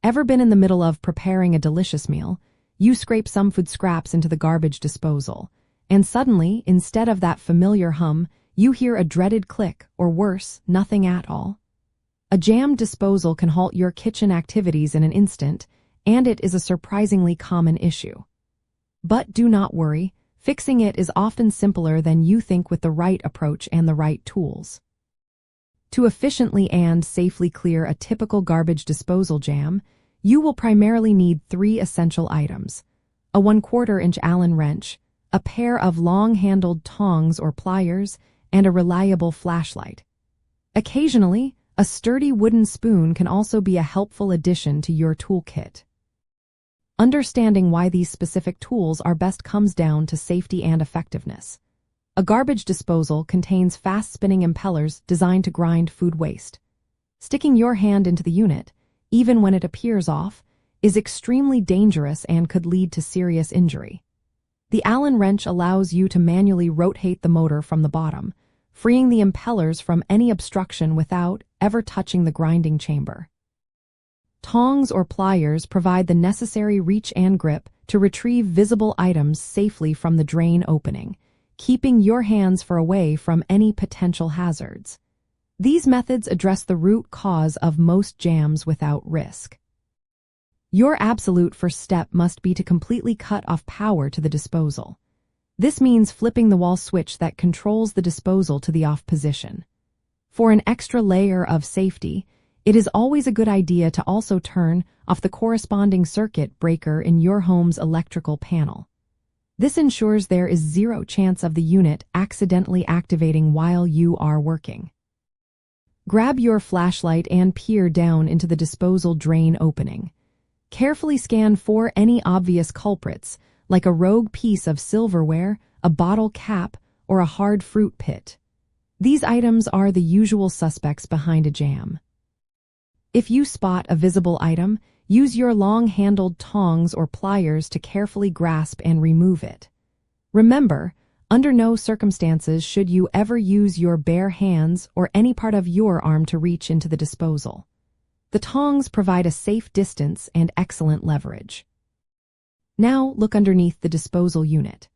Ever been in the middle of preparing a delicious meal? You scrape some food scraps into the garbage disposal, and suddenly, instead of that familiar hum, you hear a dreaded click, or worse, nothing at all. A jammed disposal can halt your kitchen activities in an instant, and it is a surprisingly common issue. But do not worry, fixing it is often simpler than you think with the right approach and the right tools. To efficiently and safely clear a typical garbage disposal jam, you will primarily need 3 essential items: a 1/4-inch Allen wrench, a pair of long-handled tongs or pliers, and a reliable flashlight. Occasionally, a sturdy wooden spoon can also be a helpful addition to your toolkit. Understanding why these specific tools are best comes down to safety and effectiveness. A garbage disposal contains fast-spinning impellers designed to grind food waste. Sticking your hand into the unit, even when it appears off, is extremely dangerous and could lead to serious injury. The Allen wrench allows you to manually rotate the motor from the bottom, freeing the impellers from any obstruction without ever touching the grinding chamber. Tongs or pliers provide the necessary reach and grip to retrieve visible items safely from the drain opening, keeping your hands far away from any potential hazards. These methods address the root cause of most jams without risk. Your absolute first step must be to completely cut off power to the disposal. This means flipping the wall switch that controls the disposal to the off position. For an extra layer of safety, it is always a good idea to also turn off the corresponding circuit breaker in your home's electrical panel. This ensures there is zero chance of the unit accidentally activating while you are working. Grab your flashlight and peer down into the disposal drain opening. Carefully scan for any obvious culprits, like a rogue piece of silverware, a bottle cap, or a hard fruit pit. These items are the usual suspects behind a jam. If you spot a visible item, use your long-handled tongs or pliers to carefully grasp and remove it. Remember, under no circumstances should you ever use your bare hands or any part of your arm to reach into the disposal. The tongs provide a safe distance and excellent leverage. Now look underneath the disposal unit.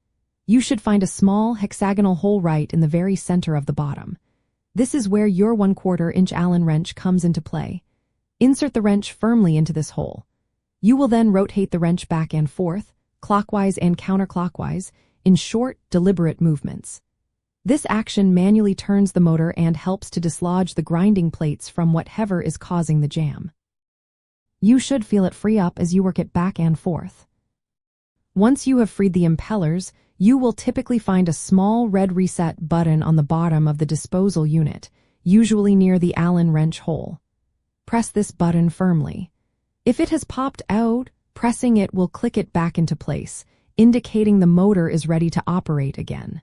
You should find a small hexagonal hole right in the very center of the bottom. This is where your 1/4-inch Allen wrench comes into play. Insert the wrench firmly into this hole. You will then rotate the wrench back and forth, clockwise and counterclockwise, in short, deliberate movements. This action manually turns the motor and helps to dislodge the grinding plates from whatever is causing the jam. You should feel it free up as you work it back and forth. Once you have freed the impellers, you will typically find a small red reset button on the bottom of the disposal unit, usually near the Allen wrench hole. Press this button firmly. If it has popped out, pressing it will click it back into place, indicating the motor is ready to operate again.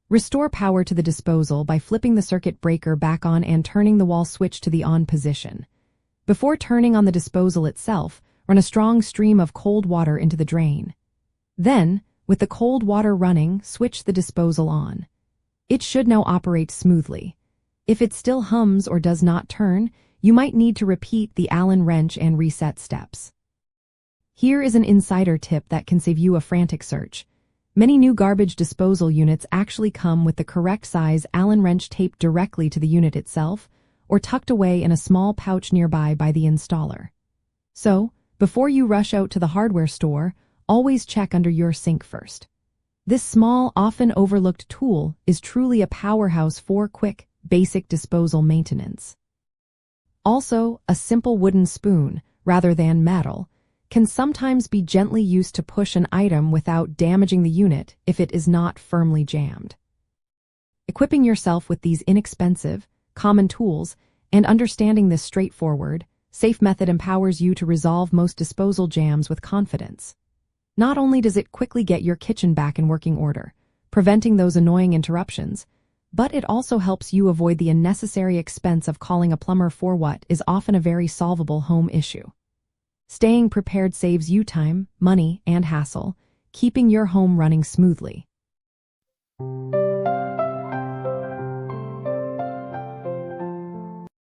Restore power to the disposal by flipping the circuit breaker back on and turning the wall switch to the on position. Before turning on the disposal itself, run a strong stream of cold water into the drain. Then, with the cold water running, switch the disposal on. It should now operate smoothly. If it still hums or does not turn, you might need to repeat the Allen wrench and reset steps. Here is an insider tip that can save you a frantic search. Many new garbage disposal units actually come with the correct size Allen wrench taped directly to the unit itself or tucked away in a small pouch nearby by the installer. So, before you rush out to the hardware store, always check under your sink first. This small, often overlooked tool is truly a powerhouse for quick, basic disposal maintenance. Also, a simple wooden spoon, rather than metal, can sometimes be gently used to push an item without damaging the unit if it is not firmly jammed. Equipping yourself with these inexpensive, common tools and understanding this straightforward, safe method empowers you to resolve most disposal jams with confidence. Not only does it quickly get your kitchen back in working order, preventing those annoying interruptions, but it also helps you avoid the unnecessary expense of calling a plumber for what is often a very solvable home issue. Staying prepared saves you time, money, and hassle, keeping your home running smoothly.